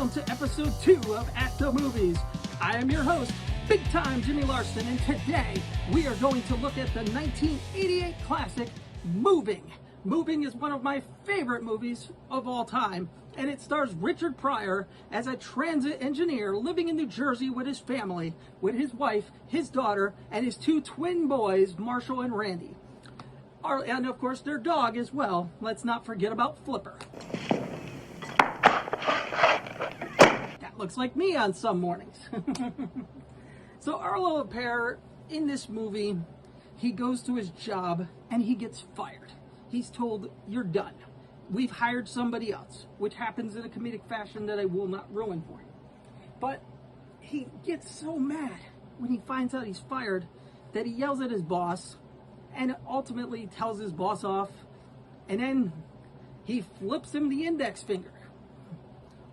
welcome to episode 2 of At the Movies. I am your host, Big Time Jimmy Larson, and today we are going to look at the 1988 classic, Moving. Moving is one of my favorite movies of all time, and it stars Richard Pryor as a transit engineer living in New Jersey with his family, with his wife, his daughter, and his 2 twin boys, Marshall and Randy. And of course their dog as well. Let's not forget about Flipper. That looks like me on some mornings. So Arlo Appert, in this movie, he goes to his job and he gets fired. He's told, you're done. We've hired somebody else, which happens in a comedic fashion that I will not ruin for you. But he gets so mad when he finds out he's fired that he yells at his boss and ultimately tells his boss off, and then he flips him the index finger.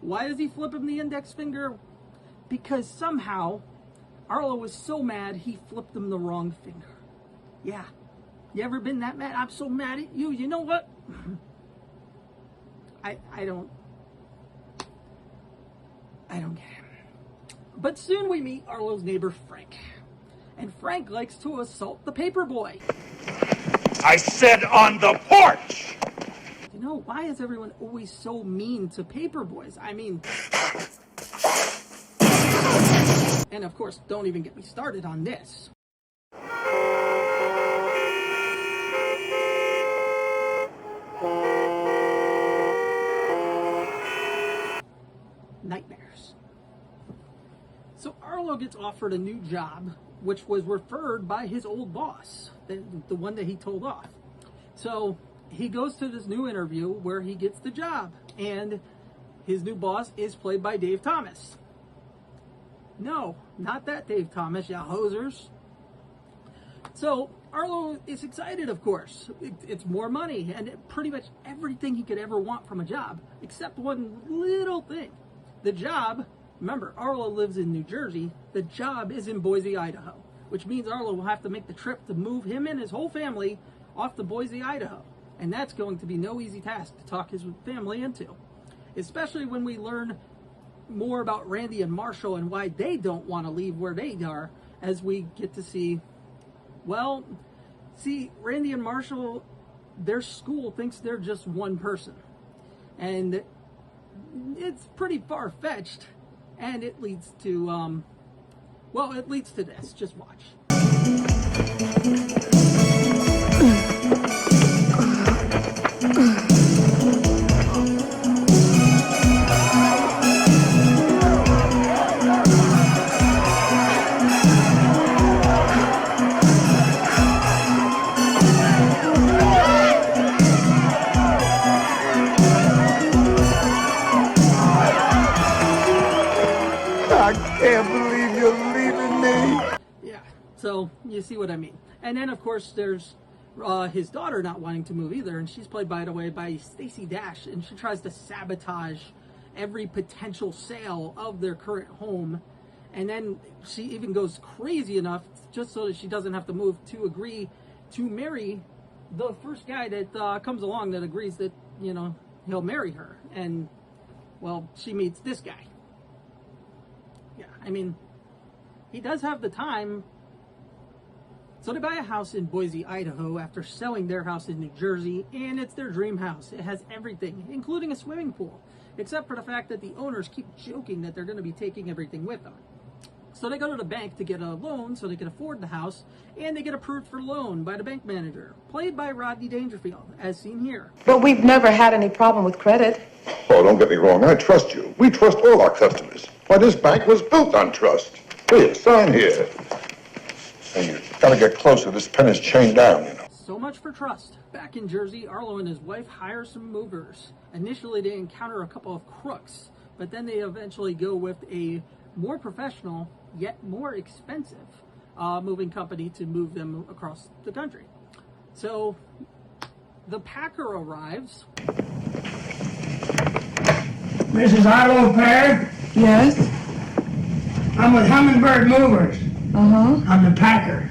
Why does he flip him the index finger? Because somehow Arlo was so mad he flipped him the wrong finger. Yeah. You ever been that mad? I'm so mad at you. You know what? I don't get it. But soon we meet Arlo's neighbor Frank. And Frank likes to assault the paper boy. I said on the porch! You know, why is everyone always so mean to paper boys? I mean... And of course, don't even get me started on this. Nightmares. So Arlo gets offered a new job, which was referred by his old boss, the one that he told off. So he goes to this new interview where he gets the job, and his new boss is played by Dave Thomas. No, not that Dave Thomas, ya hosers. So Arlo is excited, of course. It's more money and pretty much everything he could ever want from a job, except one little thing. The job, remember, Arlo lives in New Jersey. The job is in Boise, Idaho, which means Arlo will have to make the trip to move him and his whole family off to Boise, Idaho. And that's going to be no easy task to talk his family into, especially when we learn more about Randy and Marshall and why they don't want to leave where they are, as we get to see, well, Randy and Marshall, their school thinks they're just one person. And it's pretty far-fetched, and it leads to, it leads to this. Just watch. I can't believe you're leaving me. Yeah, so you see what I mean. And then, of course, there's his daughter not wanting to move either, and she's played, by the way, by Stacey Dash, and she tries to sabotage every potential sale of their current home. And then she even goes crazy enough, just so that she doesn't have to move, to agree to marry the first guy that comes along that agrees that, you know, he'll marry her. And, well, she meets this guy. Yeah, I mean, he does have the time. So they buy a house in Boise, Idaho, after selling their house in New Jersey, and it's their dream house. It has everything, including a swimming pool, except for the fact that the owners keep joking that they're going to be taking everything with them. So they go to the bank to get a loan so they can afford the house, and they get approved for loan by the bank manager, played by Rodney Dangerfield, as seen here. But we've never had any problem with credit. Oh, don't get me wrong. I trust you. We trust all our customers. Why, this bank was built on trust. Here, sign here. And you gotta get closer. This pen is chained down, you know. So much for trust. Back in Jersey, Arlo and his wife hire some movers. Initially, they encounter a couple of crooks, but then they eventually go with a more professional, yet more expensive moving company to move them across the country. So the packer arrives. Mrs. Arlo Appert? Yes? I'm with Hummingbird Movers. Uh-huh. I'm the packer.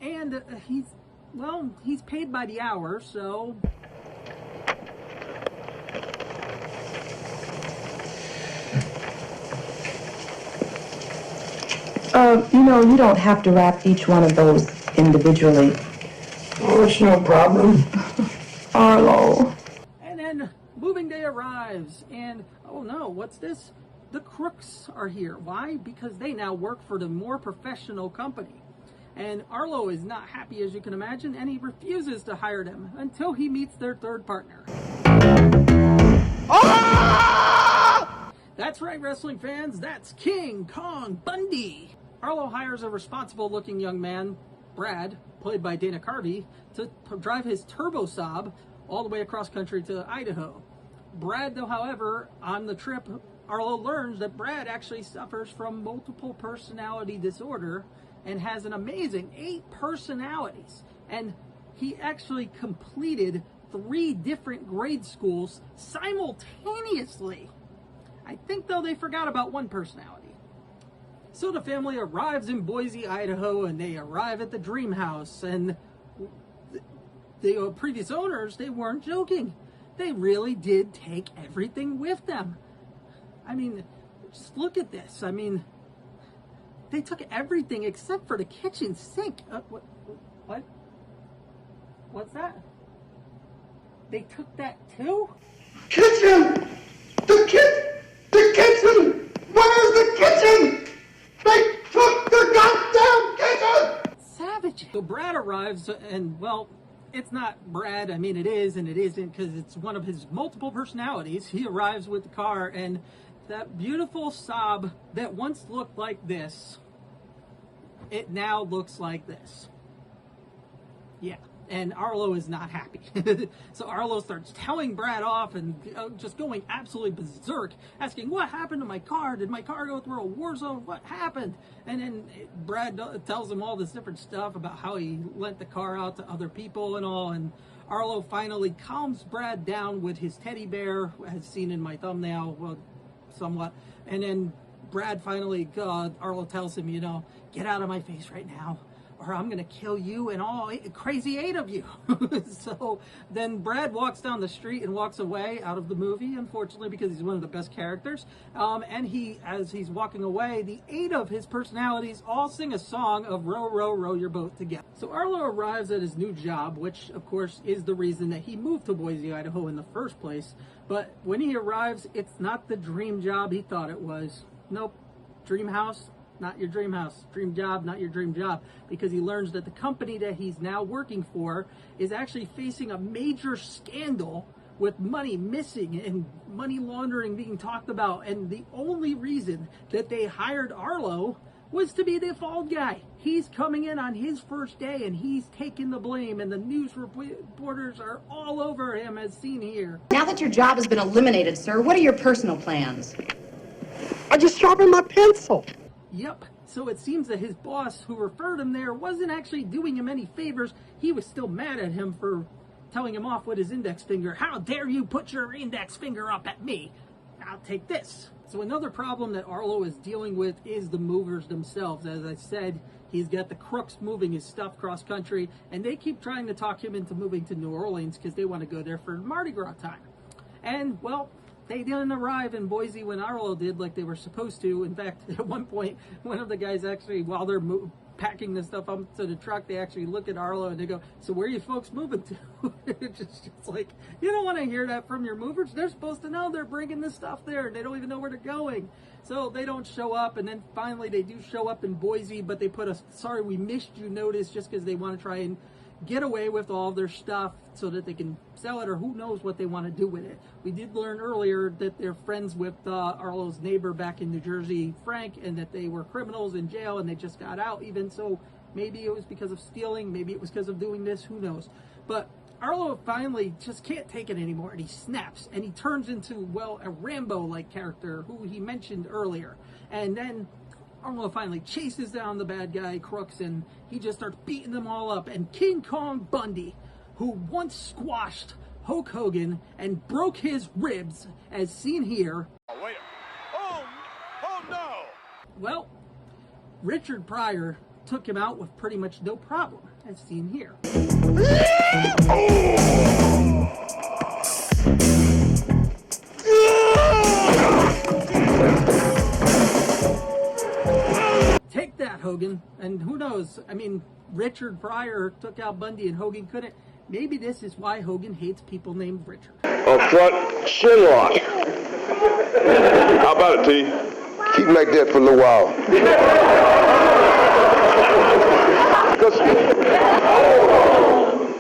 And he's paid by the hour, so You don't have to wrap each one of those individually. Oh, it's no problem. Arlo. And then moving day arrives, and oh no, what's this? The crooks are here. Why? Because they now work for the more professional company. And Arlo is not happy, as you can imagine, and he refuses to hire them until he meets their third partner. That's right, wrestling fans, that's King Kong Bundy. Arlo hires a responsible-looking young man, Brad, played by Dana Carvey, to drive his turbo Saab all the way across country to Idaho. Brad, though, however, on the trip, Arlo learns that Brad actually suffers from multiple personality disorder and has an amazing 8 personalities. And he actually completed 3 different grade schools simultaneously. I think, though, they forgot about one personality. So the family arrives in Boise, Idaho, and they arrive at the dream house. And the previous owners, they weren't joking. They really did take everything with them. I mean, just look at this. I mean, they took everything except for the kitchen sink. What? What's that? They took that too? Kitchen! The kitchen! Where's the kitchen? They took the goddamn kitchen! Savage. So Brad arrives, and well, it's not Brad. I mean, it is and it isn't, because it's one of his multiple personalities. He arrives with the car, and that beautiful Saab that once looked like this, it now looks like this. Yeah. And Arlo is not happy. So Arlo starts telling Brad off and just going absolutely berserk, asking, what happened to my car? Did my car go through a war zone? What happened? And then Brad tells him all this different stuff about how he lent the car out to other people and all. And Arlo finally calms Brad down with his teddy bear, as seen in my thumbnail, well, somewhat. And then Brad finally, Arlo tells him, get out of my face right now, or I'm going to kill you and all crazy 8 of you. So then Brad walks down the street and walks away out of the movie, unfortunately, because he's one of the best characters. And as he's walking away, the 8 of his personalities all sing a song of row, row, row your boat together. So Arlo arrives at his new job, which, of course, is the reason that he moved to Boise, Idaho in the first place. But when he arrives, it's not the dream job he thought it was. Nope. Dream house, not your dream house. Dream job, not your dream job. Because he learns that the company that he's now working for is actually facing a major scandal with money missing and money laundering being talked about. And the only reason that they hired Arlo was to be the fall guy. He's coming in on his first day and he's taking the blame, and the news reporters are all over him, as seen here. Now that your job has been eliminated, sir, what are your personal plans? I just sharpened my pencil. Yep. So it seems that his boss, who referred him there, wasn't actually doing him any favors. He was still mad at him for telling him off with his index finger. How dare you put your index finger up at me? I'll take this. So another problem that Arlo is dealing with is the movers themselves. As I said, he's got the crooks moving his stuff cross country, and they keep trying to talk him into moving to New Orleans because they want to go there for Mardi Gras time. And, well, they didn't arrive in Boise when Arlo did, like they were supposed to. In fact, at one point, one of the guys actually, while they're packing this stuff up to the truck, they actually look at Arlo and they go, so where are you folks moving to? It's just like, you don't want to hear that from your movers. They're supposed to know they're bringing this stuff there. They don't even know where they're going. So they don't show up, and then finally they do show up in Boise, but they put a sorry we missed you notice just because they want to try and get away with all their stuff so that they can sell it, or who knows what they want to do with it. We did learn earlier that they're friends with Arlo's neighbor back in New Jersey, Frank, and that they were criminals in jail and they just got out even. So maybe it was because of stealing, maybe it was because of doing this, who knows. But Arlo finally just can't take it anymore, and he snaps and he turns into, well, a Rambo-like character who he mentioned earlier. And then Arlo finally chases down the bad guy, crooks, and he just starts beating them all up. And King Kong Bundy, who once squashed Hulk Hogan and broke his ribs, as seen here. Oh, wait. Oh no! Well, Richard Pryor took him out with pretty much no problem, as seen here. Take that, Hogan. And who knows? I mean, Richard Pryor took out Bundy and Hogan couldn't. Maybe this is why Hogan hates people named Richard. A front chin lock. How about it, T? Keep him like that for a little while.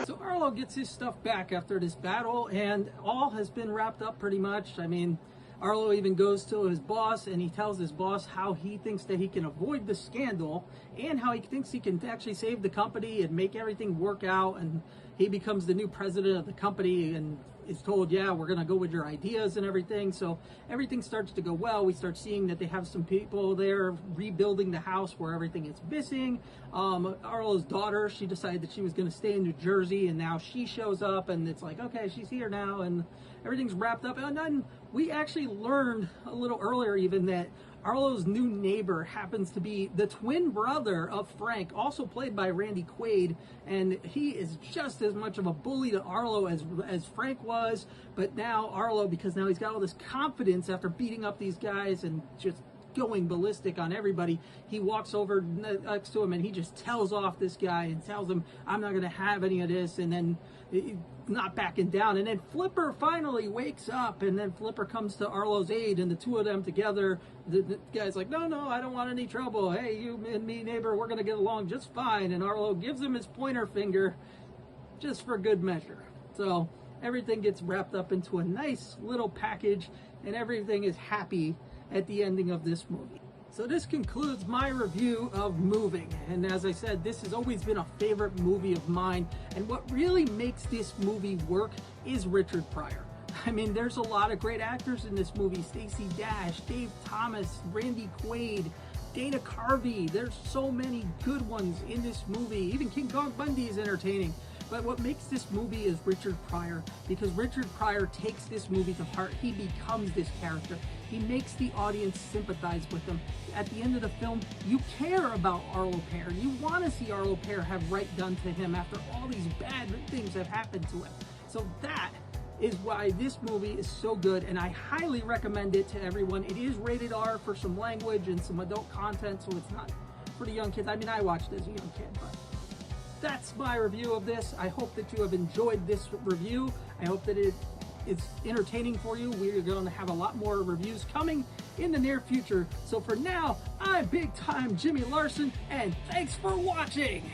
So Arlo gets his stuff back after this battle, and all has been wrapped up pretty much. I mean, Arlo even goes to his boss, and he tells his boss how he thinks that he can avoid the scandal and how he thinks he can actually save the company and make everything work out. And he becomes the new president of the company and is told, yeah, we're going to go with your ideas and everything. So everything starts to go well. We start seeing that they have some people there rebuilding the house where everything is missing. Arlo's daughter, she decided that she was going to stay in New Jersey, and now she shows up, and it's like, okay, she's here now, and everything's wrapped up. And then we actually learned a little earlier even that Arlo's new neighbor happens to be the twin brother of Frank, also played by Randy Quaid, and he is just as much of a bully to Arlo as Frank was. But now Arlo, because now he's got all this confidence after beating up these guys and just going ballistic on everybody, he walks over next to him and he just tells off this guy and tells him, I'm not going to have any of this, and then not backing down. And then Flipper finally wakes up, and then Flipper comes to Arlo's aid, and the two of them together, the guy's like, no, I don't want any trouble. Hey, you and me, neighbor, we're going to get along just fine. And Arlo gives him his pointer finger just for good measure. So everything gets wrapped up into a nice little package, and everything is happy at the ending of this movie. So this concludes my review of Moving. And as I said, this has always been a favorite movie of mine. And what really makes this movie work is Richard Pryor. I mean, there's a lot of great actors in this movie. Stacey Dash, Dave Thomas, Randy Quaid, Dana Carvey. There's so many good ones in this movie. Even King Kong Bundy is entertaining. But what makes this movie is Richard Pryor, because Richard Pryor takes this movie to heart. He becomes this character. He makes the audience sympathize with him. At the end of the film, you care about Arlo Pear. You want to see Arlo Pear have right done to him after all these bad things have happened to him. So that is why this movie is so good, and I highly recommend it to everyone. It is rated R for some language and some adult content, so it's not for the young kids. I mean, I watched it as a young kid, but that's my review of this. I hope that you have enjoyed this review. I hope that it's entertaining for you. We're going to have a lot more reviews coming in the near future. So for now, I'm Big Time Jimmy Larson, and thanks for watching.